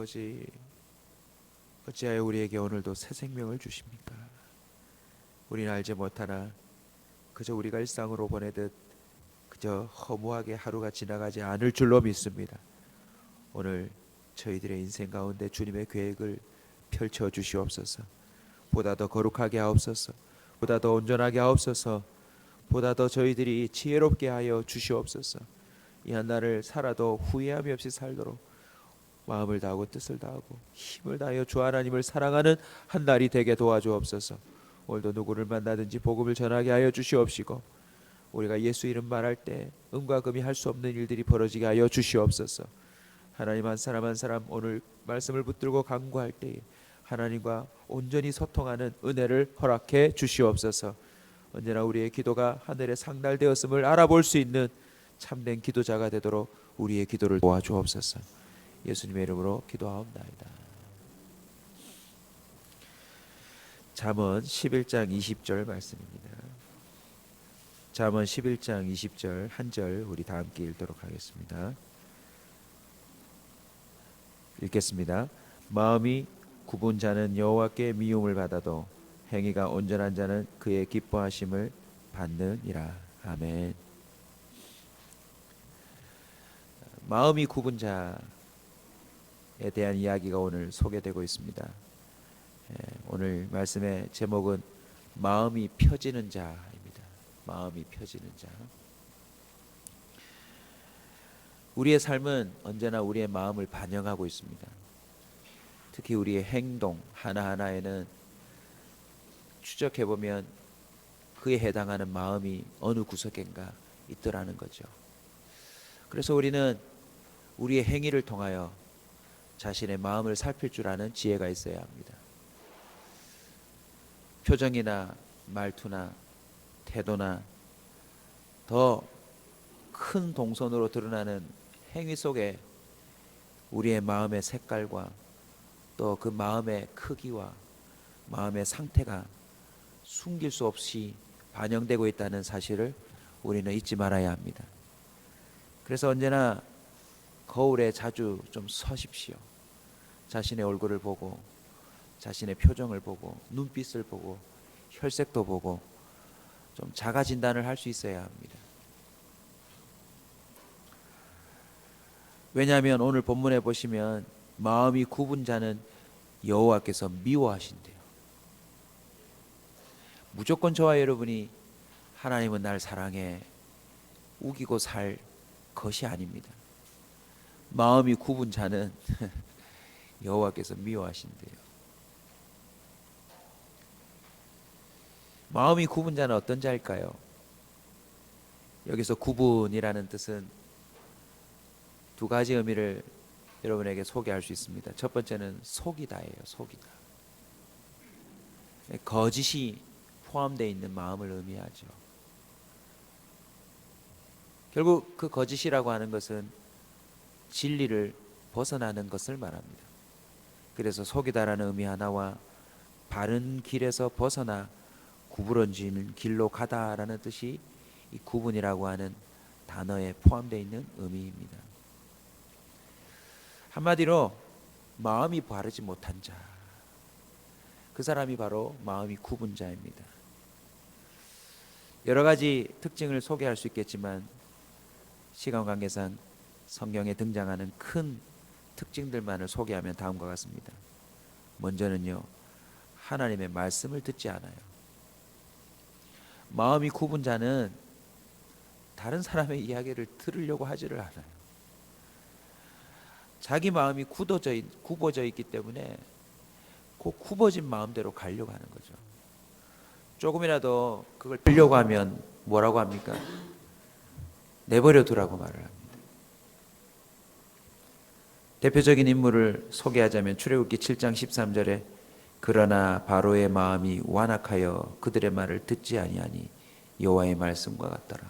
아버지, 어찌하여 우리에게 오늘도 새 생명을 주십니까? 우리는 알지 못하나 그저 우리가 일상으로 보내듯 그저 허무하게 하루가 지나가지 않을 줄로 믿습니다. 오늘 저희들의 인생 가운데 주님의 계획을 펼쳐 주시옵소서. 보다 더 거룩하게 하옵소서. 보다 더 온전하게 하옵소서. 보다 더 저희들이 지혜롭게 하여 주시옵소서. 이 한 날을 살아도 후회함이 없이 살도록 마음을 다하고 뜻을 다하고 힘을 다하여 주 하나님을 사랑하는 한 날이 되게 도와주옵소서. 오늘도 누구를 만나든지 복음을 전하게 하여 주시옵시고, 우리가 예수 이름 말할 때 은과 금이 할 수 없는 일들이 벌어지게 하여 주시옵소서. 하나님 한 사람 한 사람 오늘 말씀을 붙들고 간구할 때에 하나님과 온전히 소통하는 은혜를 허락해 주시옵소서. 언제나 우리의 기도가 하늘에 상달되었음을 알아볼 수 있는 참된 기도자가 되도록 우리의 기도를 도와주옵소서. 예수님의 이름으로 기도하옵나이다. 잠언 11장 20절 말씀입니다. 잠언 11장 20절 한 절 우리 다 함께 읽도록 하겠습니다. 읽겠습니다. 마음이 굽은 자는 여호와께 미움을 받아도 행위가 온전한 자는 그의 기뻐하심을 받느니라. 아멘. 마음이 굽은 자에 대한 이야기가 오늘 소개되고 있습니다. 오늘 말씀의 제목은 마음이 펴지는 자입니다. 마음이 펴지는 자. 우리의 삶은 언제나 우리의 마음을 반영하고 있습니다. 특히 우리의 행동 하나하나에는 추적해보면 그에 해당하는 마음이 어느 구석인가 있더라는 거죠. 그래서 우리는 우리의 행위를 통하여 자신의 마음을 살필 줄 아는 지혜가 있어야 합니다. 표정이나 말투나 태도나 더 큰 동선으로 드러나는 행위 속에 우리의 마음의 색깔과 또 그 마음의 크기와 마음의 상태가 숨길 수 없이 반영되고 있다는 사실을 우리는 잊지 말아야 합니다. 그래서 언제나 거울에 자주 좀 서십시오. 자신의 얼굴을 보고 자신의 표정을 보고 눈빛을 보고 혈색도 보고 좀 자가 진단을 할 수 있어야 합니다. 왜냐하면 오늘 본문에 보시면 마음이 굽은 자는 여호와께서 미워하신대요. 무조건 저와 여러분이 하나님은 날 사랑해 우기고 살 것이 아닙니다. 마음이 굽은 자는 여호와께서 미워하신대요. 마음이 굽은 자는 어떤 자일까요? 여기서 구분이라는 뜻은 두 가지 의미를 여러분에게 소개할 수 있습니다. 첫 번째는 속이다예요. 속이다. 거짓이 포함되어 있는 마음을 의미하죠. 결국 그 거짓이라고 하는 것은 진리를 벗어나는 것을 말합니다. 그래서 속이다라는 의미 하나와 바른 길에서 벗어나 구부러지는 길로 가다라는 뜻이 이 구분이라고 하는 단어에 포함되어 있는 의미입니다. 한마디로 마음이 바르지 못한 자, 그 사람이 바로 마음이 굽은 자입니다. 여러 가지 특징을 소개할 수 있겠지만 시간 관계상 성경에 등장하는 큰 특징들만을 소개하면 다음과 같습니다. 먼저는요, 하나님의 말씀을 듣지 않아요. 마음이 굽은 자는 다른 사람의 이야기를 들으려고 하지를 않아요. 자기 마음이 굽어져 있기 때문에 그 굽어진 마음대로 가려고 하는 거죠. 조금이라도 그걸 들려고 하면 뭐라고 합니까? 내버려 두라고 말을 합니다. 대표적인 인물을 소개하자면 출애굽기 7장 13절에 그러나 바로의 마음이 완악하여 그들의 말을 듣지 아니하니 여호와의 말씀과 같더라.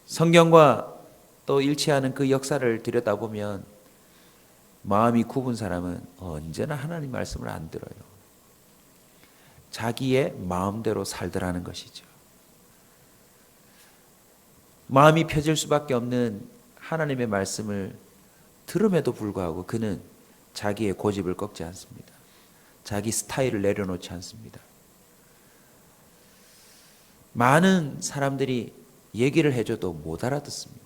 성경과 또 일치하는 그 역사를 들여다보면 마음이 굽은 사람은 언제나 하나님 말씀을 안 들어요. 자기의 마음대로 살더라는 것이죠. 마음이 펴질 수밖에 없는 하나님의 말씀을 들음에도 불구하고 그는 자기의 고집을 꺾지 않습니다. 자기 스타일을 내려놓지 않습니다. 많은 사람들이 얘기를 해줘도 못 알아듣습니다.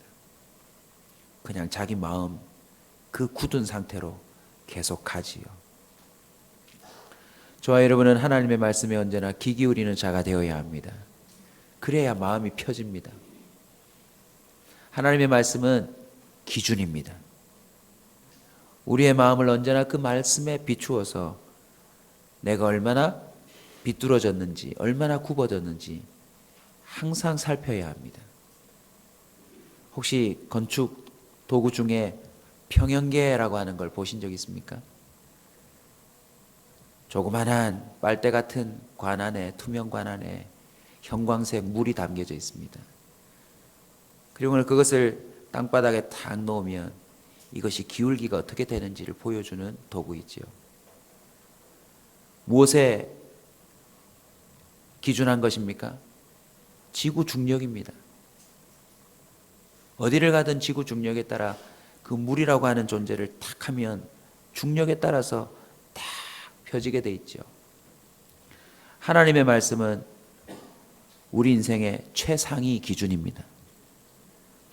그냥 자기 마음 그 굳은 상태로 계속 가지요. 저와 여러분은 하나님의 말씀에 언제나 귀 기울이는 자가 되어야 합니다. 그래야 마음이 펴집니다. 하나님의 말씀은 기준입니다. 우리의 마음을 언제나 그 말씀에 비추어서 내가 얼마나 비뚤어졌는지, 얼마나 굽어졌는지 항상 살펴야 합니다. 혹시 건축 도구 중에 평형계라고 하는 걸 보신 적 있습니까? 조그만한 빨대 같은 관 안에, 투명 관 안에 형광색 물이 담겨져 있습니다. 그리고 그것을 땅바닥에 탁 놓으면 이것이 기울기가 어떻게 되는지를 보여주는 도구이지요. 무엇에 기준한 것입니까? 지구 중력입니다. 어디를 가든 지구 중력에 따라 그 물이라고 하는 존재를 탁 하면 중력에 따라서 탁 펴지게 돼 있죠. 하나님의 말씀은 우리 인생의 최상위 기준입니다.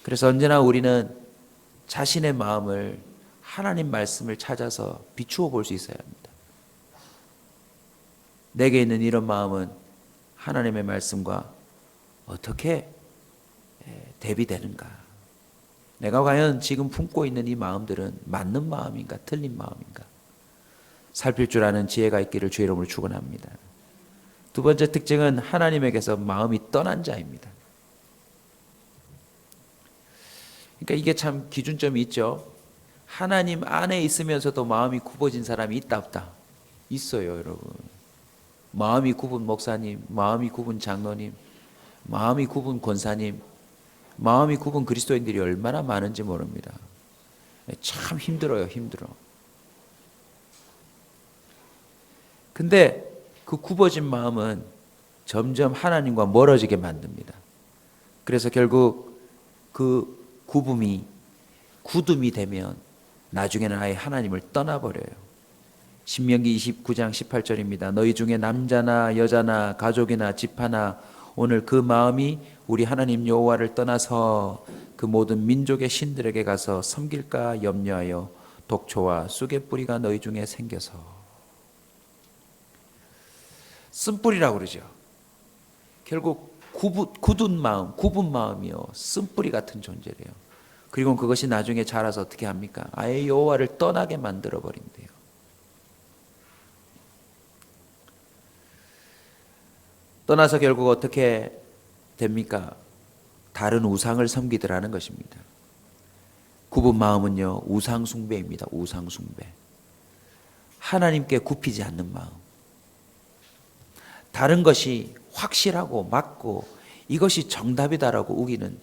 그래서 언제나 우리는 자신의 마음을 하나님 말씀을 찾아서 비추어 볼 수 있어야 합니다. 내게 있는 이런 마음은 하나님의 말씀과 어떻게 대비되는가? 내가 과연 지금 품고 있는 이 마음들은 맞는 마음인가, 틀린 마음인가? 살필 줄 아는 지혜가 있기를 주의 이름으로 축원합니다. 두 번째 특징은 하나님에게서 마음이 떠난 자입니다. 그러니까 이게 참 기준점이 있죠. 하나님 안에 있으면서도 마음이 굽어진 사람이 있다 없다? 있어요, 여러분. 마음이 굽은 목사님, 마음이 굽은 장로님, 마음이 굽은 권사님, 마음이 굽은 그리스도인들이 얼마나 많은지 모릅니다. 참 힘들어요, 힘들어. 근데 그 굽어진 마음은 점점 하나님과 멀어지게 만듭니다. 그래서 결국 그 굽음이 굳음이 되면 나중에는 아예 하나님을 떠나버려요. 신명기 29장 18절입니다. 너희 중에 남자나 여자나 가족이나 집하나 오늘 그 마음이 우리 하나님 여호와를 떠나서 그 모든 민족의 신들에게 가서 섬길까 염려하여 독초와 쑥의 뿌리가 너희 중에 생겨서. 쓴뿌리라고 그러죠. 결국 굳은 마음, 굽은 마음이요, 쓴뿌리 같은 존재래요. 그리고 그것이 나중에 자라서 어떻게 합니까? 아예 여호와를 떠나게 만들어 버린대요. 떠나서 결국 어떻게 됩니까? 다른 우상을 섬기더라는 것입니다. 굽은 마음은요, 우상 숭배입니다. 우상 숭배. 하나님께 굽히지 않는 마음. 다른 것이 확실하고 맞고 이것이 정답이다라고 우기는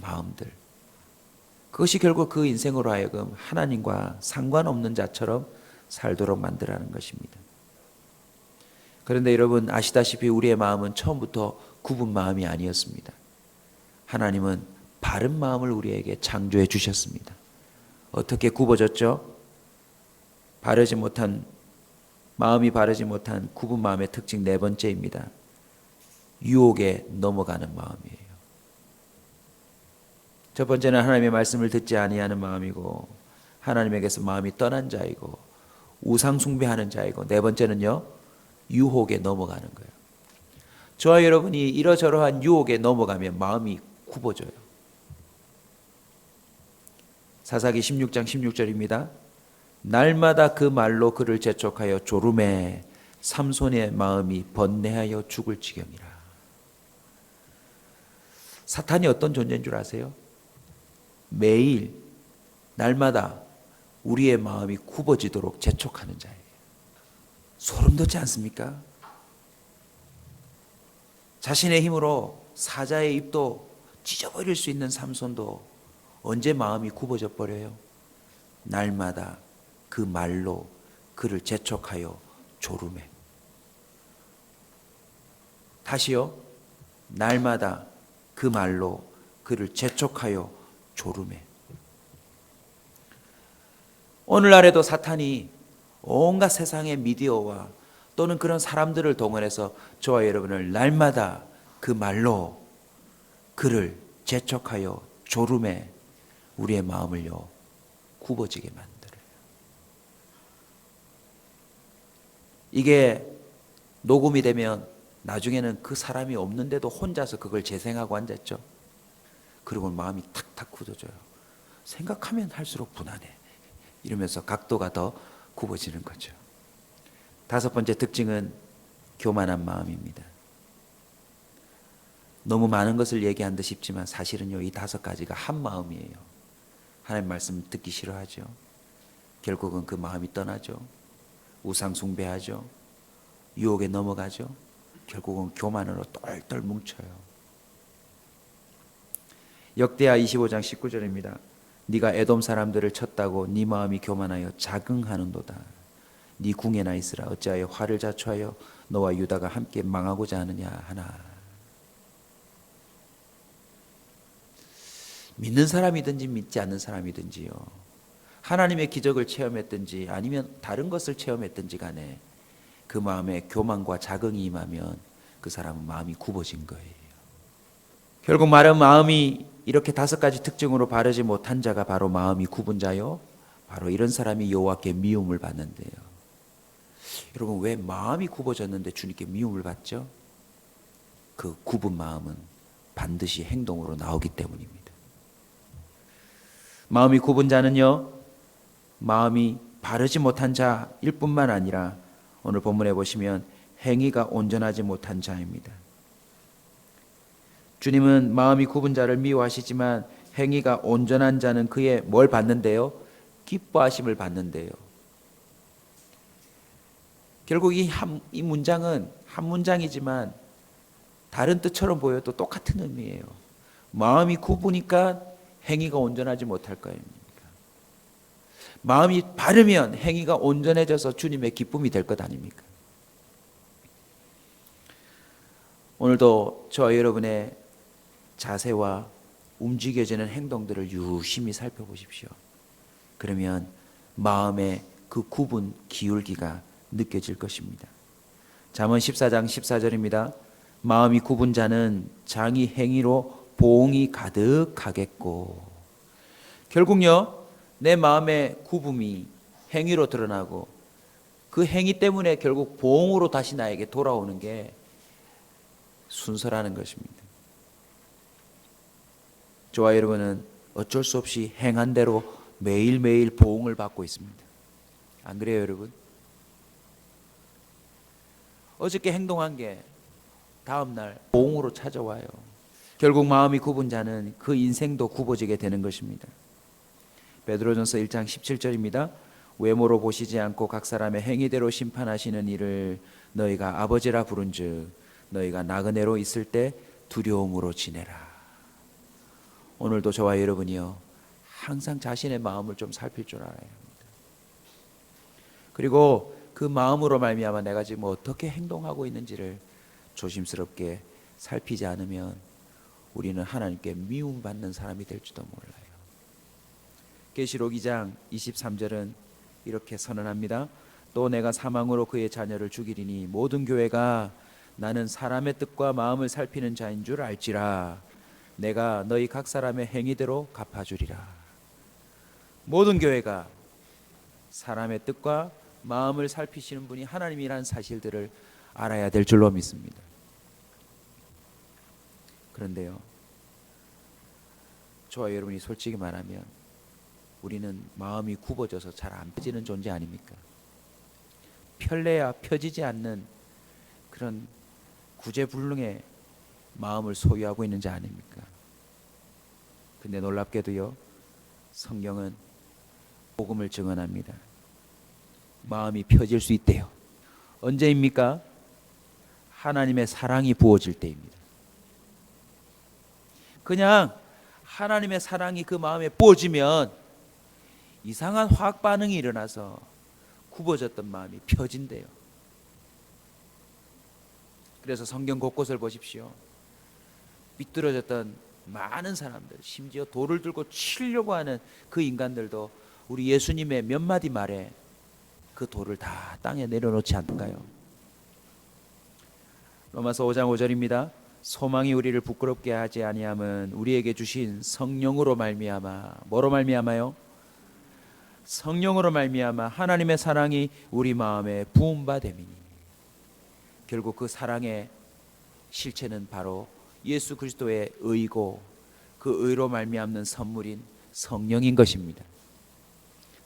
마음들. 그것이 결국 그 인생으로 하여금 하나님과 상관없는 자처럼 살도록 만들라는 것입니다. 그런데 여러분 아시다시피 우리의 마음은 처음부터 굽은 마음이 아니었습니다. 하나님은 바른 마음을 우리에게 창조해 주셨습니다. 어떻게 굽어졌죠? 마음이 바르지 못한 굽은 마음의 특징 네 번째입니다. 유혹에 넘어가는 마음이에요. 첫 번째는 하나님의 말씀을 듣지 아니하는 마음이고, 하나님에게서 마음이 떠난 자이고, 우상 숭배하는 자이고, 네 번째는요, 유혹에 넘어가는 거예요. 저와 여러분이 이러저러한 유혹에 넘어가면 마음이 굽어져요. 사사기 16장 16절입니다. 날마다 그 말로 그를 재촉하여 졸음에 삼손의 마음이 번뇌하여 죽을 지경이라. 사탄이 어떤 존재인 줄 아세요? 매일 날마다 우리의 마음이 굽어지도록 재촉하는 자예요. 소름 돋지 않습니까? 자신의 힘으로 사자의 입도 찢어버릴 수 있는 삼손도 언제 마음이 굽어져 버려요? 날마다 그 말로 그를 재촉하여 졸음해. 다시요. 날마다 그 말로 그를 재촉하여 졸음해. 오늘날에도 사탄이 온갖 세상의 미디어와 또는 그런 사람들을 동원해서 저와 여러분을 날마다 그 말로 그를 재촉하여 졸음에 우리의 마음을요 굽어지게 만들어요. 이게 녹음이 되면 나중에는 그 사람이 없는데도 혼자서 그걸 재생하고 앉았죠. 그리고 마음이 탁탁 굳어져요. 생각하면 할수록 분하네. 이러면서 각도가 더 굽어지는 거죠. 다섯 번째 특징은 교만한 마음입니다. 너무 많은 것을 얘기한 듯 싶지만 사실은요, 이 다섯 가지가 한 마음이에요. 하나님 말씀 듣기 싫어하죠. 결국은 그 마음이 떠나죠. 우상 숭배하죠. 유혹에 넘어가죠. 결국은 교만으로 똘똘 뭉쳐요. 역대하 25장 19절입니다. 네가 에돔 사람들을 쳤다고 네 마음이 교만하여 자긍하는도다. 네 궁에나 있으라. 어찌하여 화를 자초하여 너와 유다가 함께 망하고자 하느냐 하나. 믿는 사람이든지 믿지 않는 사람이든지요, 하나님의 기적을 체험했든지 아니면 다른 것을 체험했든지 간에 그 마음에 교만과 자긍이 임하면 그 사람은 마음이 굽어진 거예요. 결국 말은 마음이 이렇게 다섯 가지 특징으로 바르지 못한 자가 바로 마음이 굽은 자요, 바로 이런 사람이 여호와께 미움을 받는데요. 여러분, 왜 마음이 굽어졌는데 주님께 미움을 받죠? 그 굽은 마음은 반드시 행동으로 나오기 때문입니다. 마음이 굽은 자는요, 마음이 바르지 못한 자일 뿐만 아니라 오늘 본문에 보시면 행위가 온전하지 못한 자입니다. 주님은 마음이 굽은 자를 미워하시지만 행위가 온전한 자는 그의 뭘 받는데요? 기뻐하심을 받는데요. 결국 이 문장은 한 문장이지만 다른 뜻처럼 보여도 똑같은 의미예요. 마음이 굽으니까 행위가 온전하지 못할 거입니다. 마음이 바르면 행위가 온전해져서 주님의 기쁨이 될 것 아닙니까? 오늘도 저와 여러분의 자세와 움직여지는 행동들을 유심히 살펴보십시오. 그러면 마음의 그 굽은 기울기가 느껴질 것입니다. 잠언 14장 14절입니다. 마음이 굽은 자는 장이 행위로 보응이 가득하겠고. 결국요, 내 마음의 굽음이 행위로 드러나고 그 행위 때문에 결국 보응으로 다시 나에게 돌아오는 게 순서라는 것입니다. 저와 여러분은 어쩔 수 없이 행한 대로 매일매일 보응을 받고 있습니다. 안 그래요, 여러분? 어저께 행동한 게 다음날 보응으로 찾아와요. 결국 마음이 굽은 자는 그 인생도 굽어지게 되는 것입니다. 베드로전서 1장 17절입니다. 외모로 보시지 않고 각 사람의 행위대로 심판하시는 이를 너희가 아버지라 부른즉 너희가 나그네로 있을 때 두려움으로 지내라. 오늘도 저와 여러분이요, 항상 자신의 마음을 좀 살필 줄 알아야 합니다. 그리고 그 마음으로 말미암아 내가 지금 어떻게 행동하고 있는지를 조심스럽게 살피지 않으면 우리는 하나님께 미움받는 사람이 될지도 몰라요. 계시록 2장 23절은 이렇게 선언합니다. 또 내가 사망으로 그의 자녀를 죽이리니 모든 교회가 나는 사람의 뜻과 마음을 살피는 자인 줄 알지라. 내가 너희 각 사람의 행위대로 갚아주리라. 모든 교회가 사람의 뜻과 마음을 살피시는 분이 하나님이라는 사실들을 알아야 될 줄로 믿습니다. 그런데요, 저와 여러분이 솔직히 말하면 우리는 마음이 굽어져서 잘 안 펴지는 존재 아닙니까? 펼래야 펴지지 않는 그런 구제불능의 마음을 소유하고 있는 자 아닙니까? 근데 놀랍게도요, 성경은 복음을 증언합니다. 마음이 펴질 수 있대요. 언제입니까? 하나님의 사랑이 부어질 때입니다. 그냥 하나님의 사랑이 그 마음에 부어지면 이상한 화학 반응이 일어나서 굽어졌던 마음이 펴진대요. 그래서 성경 곳곳을 보십시오. 삐뚤어졌던 많은 사람들, 심지어 돌을 들고 치려고 하는 그 인간들도 우리 예수님의 몇 마디 말에 그 돌을 다 땅에 내려놓지 않을까요? 로마서 5장 5절입니다. 소망이 우리를 부끄럽게 하지 아니함은 우리에게 주신 성령으로 말미암아. 뭐로 말미암아요? 성령으로 말미암아 하나님의 사랑이 우리 마음에 부은 바 됨이니. 결국 그 사랑의 실체는 바로 예수 그리스도의 의고 그 의로 말미암는 선물인 성령인 것입니다.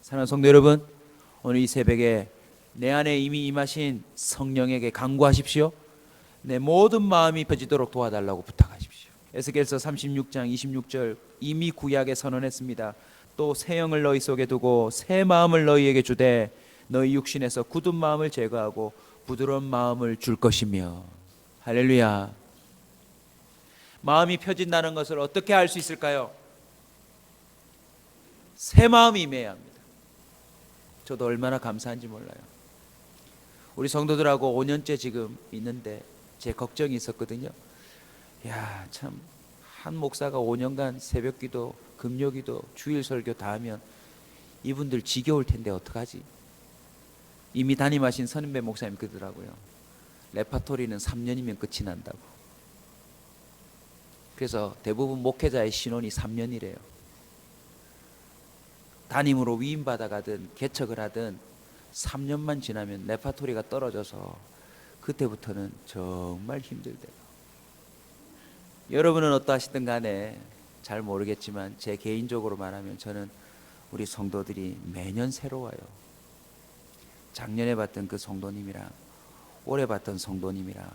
사랑하는 성도 여러분, 오늘 이 새벽에 내 안에 이미 임하신 성령에게 간구하십시오. 내 모든 마음이 펴지도록 도와달라고 부탁하십시오. 에스겔서 36장 26절 이미 구약에 선언했습니다. 또 새 영을 너희 속에 두고 새 마음을 너희에게 주되 너희 육신에서 굳은 마음을 제거하고 부드러운 마음을 줄 것이며. 할렐루야. 마음이 펴진다는 것을 어떻게 알 수 있을까요? 새 마음이 임해야 합니다. 저도 얼마나 감사한지 몰라요. 우리 성도들하고 5년째 지금 있는데 제 걱정이 있었거든요. 야, 참 한 목사가 5년간 새벽기도, 금요기도, 주일 설교 다 하면 이분들 지겨울 텐데 어떡하지? 이미 담임하신 선임배 목사님 그러더라고요. 레파토리는 3년이면 끝이 난다고. 그래서 대부분 목회자의 신혼이 3년이래요. 담임으로 위임받아가든 개척을 하든 3년만 지나면 레파토리가 떨어져서 그때부터는 정말 힘들대요. 여러분은 어떠하시든 간에 잘 모르겠지만 제 개인적으로 말하면 저는 우리 성도들이 매년 새로워요. 작년에 봤던 그 성도님이랑 올해 봤던 성도님이랑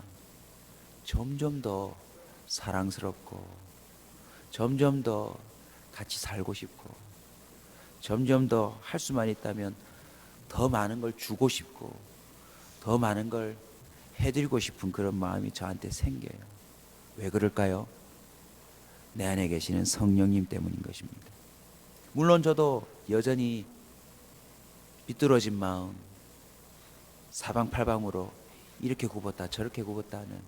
점점 더 사랑스럽고 점점 더 같이 살고 싶고 점점 더 할 수만 있다면 더 많은 걸 주고 싶고 더 많은 걸 해드리고 싶은 그런 마음이 저한테 생겨요. 왜 그럴까요? 내 안에 계시는 성령님 때문인 것입니다. 물론 저도 여전히 비뚤어진 마음, 사방팔방으로 이렇게 굽었다 저렇게 굽었다 하는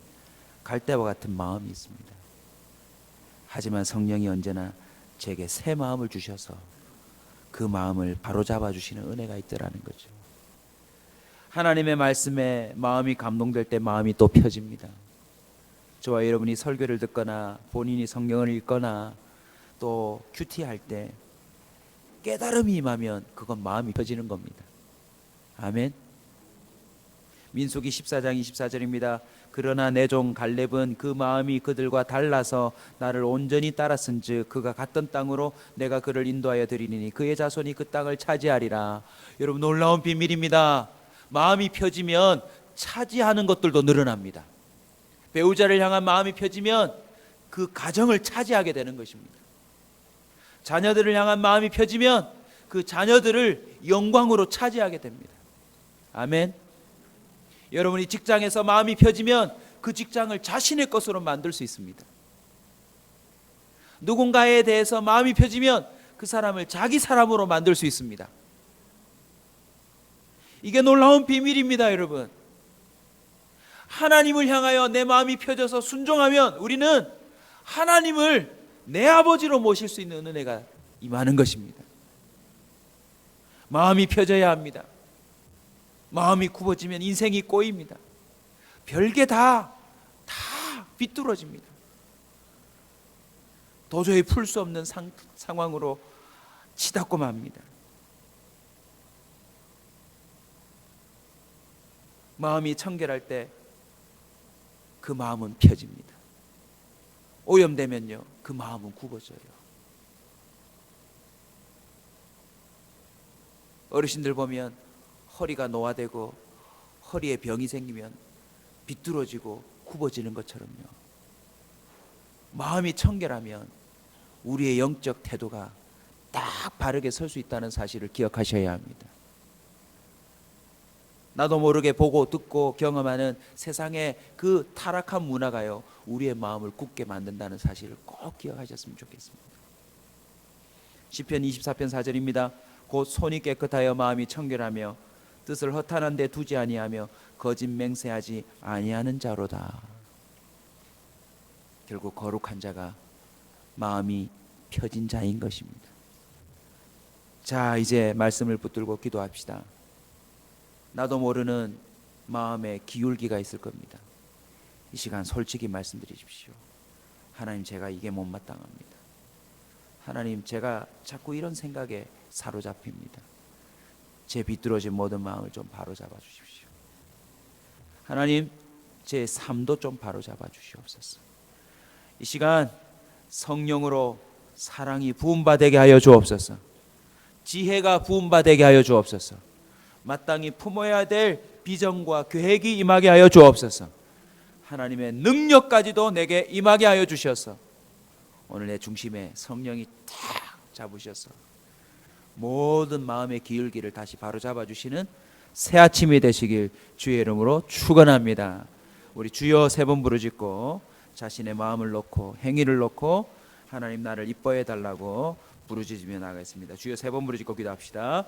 갈대와 같은 마음이 있습니다. 하지만 성령이 언제나 제게 새 마음을 주셔서 그 마음을 바로잡아 주시는 은혜가 있더라는 거죠. 하나님의 말씀에 마음이 감동될 때 마음이 또 펴집니다. 저와 여러분이 설교를 듣거나 본인이 성경을 읽거나 또 큐티할 때 깨달음이 임하면 그건 마음이 펴지는 겁니다. 아멘. 민수기 14장 24절입니다. 그러나 내 종 갈렙은 그 마음이 그들과 달라서 나를 온전히 따랐은즉 그가 갔던 땅으로 내가 그를 인도하여 드리니 그의 자손이 그 땅을 차지하리라. 여러분, 놀라운 비밀입니다. 마음이 펴지면 차지하는 것들도 늘어납니다. 배우자를 향한 마음이 펴지면 그 가정을 차지하게 되는 것입니다. 자녀들을 향한 마음이 펴지면 그 자녀들을 영광으로 차지하게 됩니다. 아멘. 여러분이 직장에서 마음이 펴지면 그 직장을 자신의 것으로 만들 수 있습니다. 누군가에 대해서 마음이 펴지면 그 사람을 자기 사람으로 만들 수 있습니다. 이게 놀라운 비밀입니다, 여러분. 하나님을 향하여 내 마음이 펴져서 순종하면 우리는 하나님을 내 아버지로 모실 수 있는 은혜가 임하는 것입니다. 마음이 펴져야 합니다. 마음이 굽어지면 인생이 꼬입니다. 별게 다 비뚤어집니다. 도저히 풀 수 없는 상황으로 치닫고 맙니다. 마음이 청결할 때 그 마음은 펴집니다. 오염되면요, 그 마음은 굽어져요. 어르신들 보면 허리가 노화되고 허리에 병이 생기면 비뚤어지고 굽어지는 것처럼요, 마음이 청결하면 우리의 영적 태도가 딱 바르게 설 수 있다는 사실을 기억하셔야 합니다. 나도 모르게 보고 듣고 경험하는 세상의 그 타락한 문화가요, 우리의 마음을 굳게 만든다는 사실을 꼭 기억하셨으면 좋겠습니다. 시편 24편 4절입니다. 곧 손이 깨끗하여 마음이 청결하며 뜻을 허탄한 데 두지 아니하며 거짓 맹세하지 아니하는 자로다. 결국 거룩한 자가 마음이 펴진 자인 것입니다. 자, 이제 말씀을 붙들고 기도합시다. 나도 모르는 마음의 기울기가 있을 겁니다. 이 시간 솔직히 말씀드리십시오. 하나님, 제가 이게 못마땅합니다. 하나님, 제가 자꾸 이런 생각에 사로잡힙니다. 제 비뚤어진 모든 마음을 좀 바로잡아 주십시오. 하나님, 제 삶도 좀 바로잡아 주시옵소서. 이 시간 성령으로 사랑이 부음받게 하여 주옵소서. 지혜가 부음받게 하여 주옵소서. 마땅히 품어야 될 비전과 계획이 임하게 하여 주옵소서. 하나님의 능력까지도 내게 임하게 하여 주셔서 오늘 내 중심에 성령이 탁 잡으셔서 모든 마음의 기울기를 다시 바로잡아 주시는 새 아침이 되시길 주의 이름으로 축원합니다. 우리 주여 세 번 부르짖고 자신의 마음을 놓고 행위를 놓고 하나님 나를 이뻐해 달라고 부르짖으며 나가겠습니다. 주여 세 번 부르짖고 기도합시다.